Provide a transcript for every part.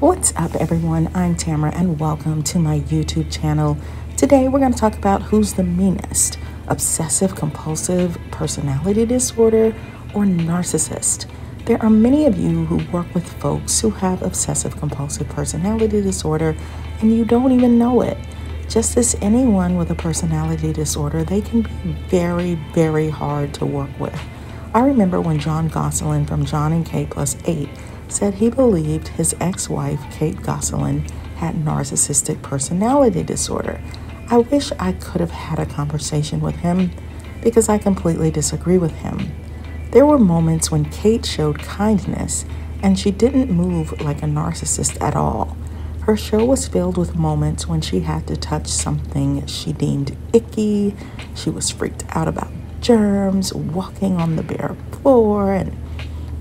What's up, everyone? I'm Tamara, and welcome to my YouTube channel. Today, we're going to talk about who's the meanest, obsessive compulsive personality disorder or narcissist. There are many of you who work with folks who have obsessive compulsive personality disorder, and you don't even know it. Just as anyone with a personality disorder, they can be very, very hard to work with. I remember when John Gosselin from John and Kate Plus 8 said he believed his ex-wife, Kate Gosselin, had narcissistic personality disorder. I wish I could have had a conversation with him because I completely disagree with him. There were moments when Kate showed kindness and she didn't move like a narcissist at all. Her show was filled with moments when she had to touch something she deemed icky. She was freaked out about germs, walking on the bare floor, and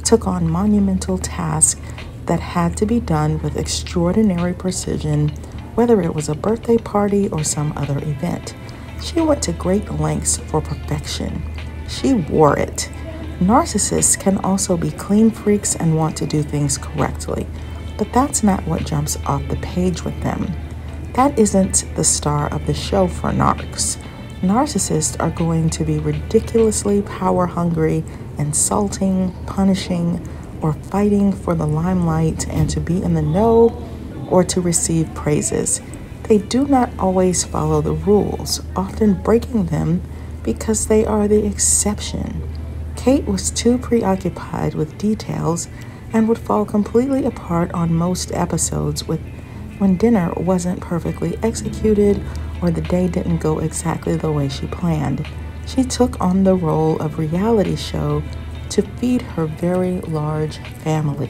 took on monumental tasks that had to be done with extraordinary precision, whether it was a birthday party or some other event. She went to great lengths for perfection. She wore it. Narcissists can also be clean freaks and want to do things correctly, but that's not what jumps off the page with them. That isn't the star of the show for narcs. Narcissists are going to be ridiculously power-hungry, insulting, punishing, or fighting for the limelight and to be in the know or to receive praises. They do not always follow the rules, often breaking them because they are the exception. Kate was too preoccupied with details and would fall completely apart on most episodes when dinner wasn't perfectly executed or the day didn't go exactly the way she planned. She took on the role of reality show to feed her very large family.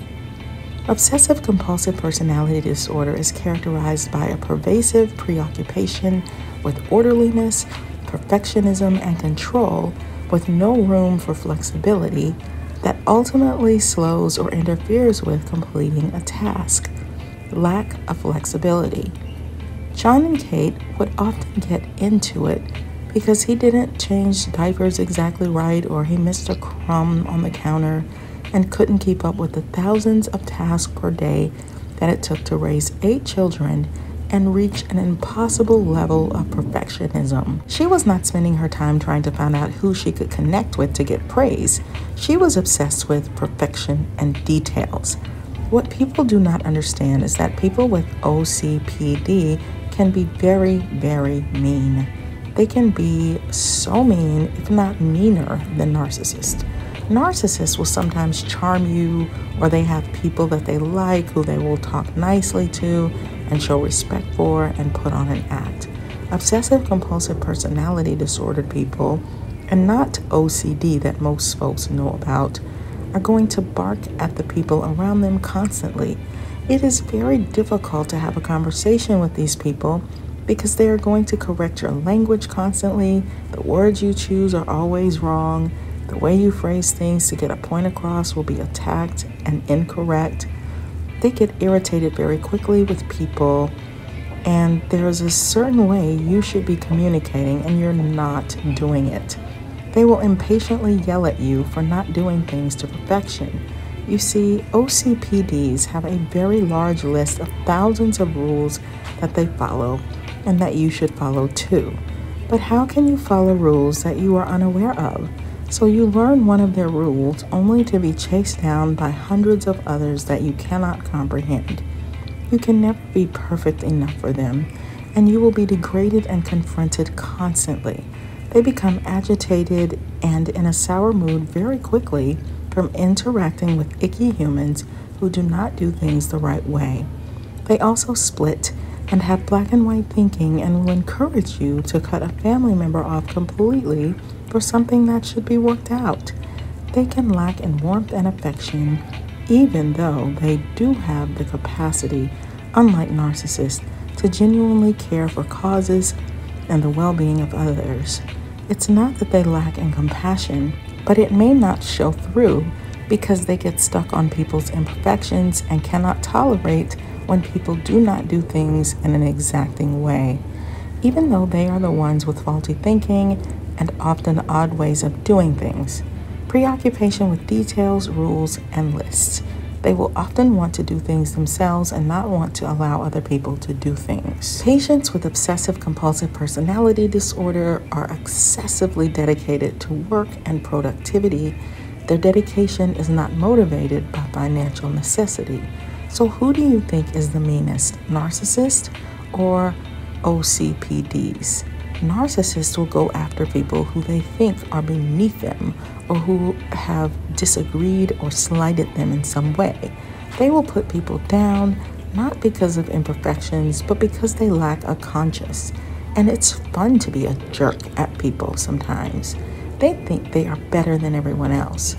Obsessive compulsive personality disorder is characterized by a pervasive preoccupation with orderliness, perfectionism, and control, with no room for flexibility that ultimately slows or interferes with completing a task. Lack of flexibility. John and Kate would often get into it because he didn't change diapers exactly right, or he missed a crumb on the counter and couldn't keep up with the thousands of tasks per day that it took to raise 8 children and reach an impossible level of perfectionism. She was not spending her time trying to find out who she could connect with to get praise. She was obsessed with perfection and details. What people do not understand is that people with OCPD can be very, very mean. They can be so mean, if not meaner, than narcissists. Narcissists will sometimes charm you, or they have people that they like who they will talk nicely to and show respect for and put on an act. Obsessive compulsive personality disordered people, and not OCD that most folks know about, are going to bark at the people around them constantly. It is very difficult to have a conversation with these people because they are going to correct your language constantly. The words you choose are always wrong. The way you phrase things to get a point across will be attacked and incorrect. They get irritated very quickly with people, and there's a certain way you should be communicating and you're not doing it. They will impatiently yell at you for not doing things to perfection. You see, OCPDs have a very large list of thousands of rules that they follow and that you should follow too. But how can you follow rules that you are unaware of? So you learn one of their rules only to be chased down by hundreds of others that you cannot comprehend. You can never be perfect enough for them, and you will be degraded and confronted constantly. They become agitated and in a sour mood very quickly from interacting with icky humans who do not do things the right way. They also split and have black and white thinking and will encourage you to cut a family member off completely for something that should be worked out. They can lack in warmth and affection, even though they do have the capacity, unlike narcissists, to genuinely care for causes and the well-being of others. It's not that they lack in compassion, but it may not show through because they get stuck on people's imperfections and cannot tolerate when people do not do things in an exacting way, even though they are the ones with faulty thinking and often odd ways of doing things. Preoccupation with details, rules, and lists. They will often want to do things themselves and not want to allow other people to do things. Patients with obsessive compulsive personality disorder are excessively dedicated to work and productivity. Their dedication is not motivated by financial necessity. So who do you think is the meanest, narcissists or OCPDs? Narcissists will go after people who they think are beneath them or who have disagreed or slighted them in some way. They will put people down, not because of imperfections, but because they lack a conscience. And it's fun to be a jerk at people sometimes. They think they are better than everyone else.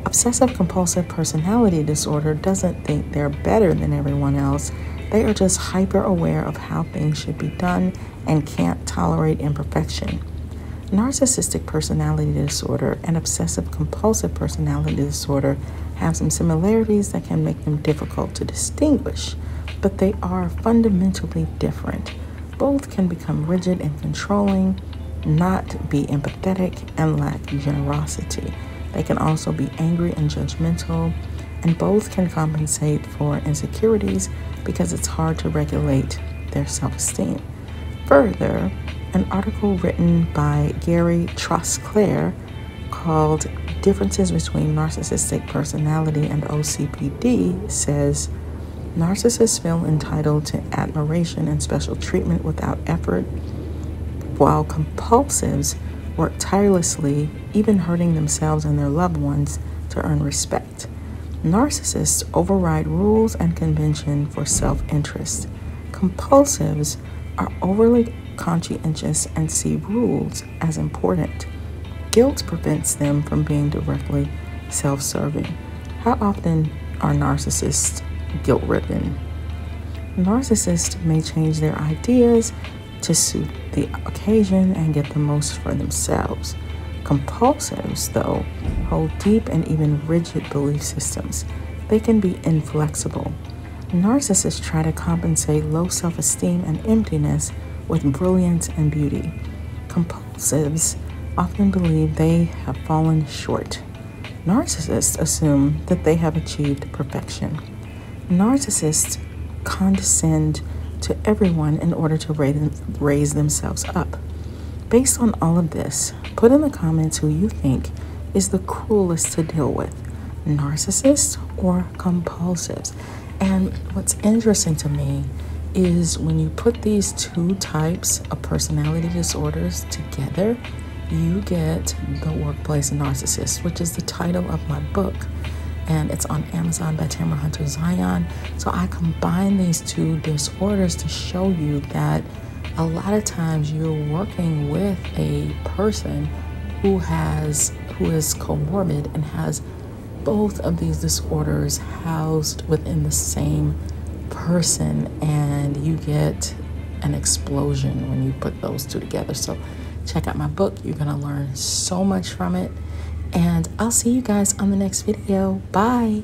Obsessive compulsive personality disorder doesn't think they're better than everyone else. They are just hyper aware of how things should be done and can't tolerate imperfection. Narcissistic personality disorder and obsessive compulsive personality disorder have some similarities that can make them difficult to distinguish, but they are fundamentally different. Both can become rigid and controlling, not be empathetic, and lack generosity. They can also be angry and judgmental, and both can compensate for insecurities because it's hard to regulate their self-esteem. Further, an article written by Gary Trosclair called Differences Between Narcissistic Personality and OCPD says, narcissists feel entitled to admiration and special treatment without effort, while compulsives work tirelessly, even hurting themselves and their loved ones, to earn respect. Narcissists override rules and convention for self-interest. Compulsives are overly conscientious and see rules as important. Guilt prevents them from being directly self-serving. How often are narcissists guilt-ridden? Narcissists may change their ideas to suit the occasion and get the most for themselves. Compulsives, though, hold deep and even rigid belief systems. They can be inflexible. Narcissists try to compensate low self-esteem and emptiness with brilliance and beauty. Compulsives often believe they have fallen short. Narcissists assume that they have achieved perfection. Narcissists condescend to everyone in order to raise themselves up. Based on all of this, put in the comments who you think is the cruelest to deal with, narcissists or compulsives. And what's interesting to me is when you put these two types of personality disorders together, you get the workplace narcissist, which is the title of my book. And it's on Amazon by Tamara Hunter Zion. So I combine these two disorders to show you that a lot of times you're working with a person who is comorbid and has both of these disorders housed within the same person, and you get an explosion when you put those two together. So check out my book. You're gonna learn so much from it. And I'll see you guys on the next video. Bye.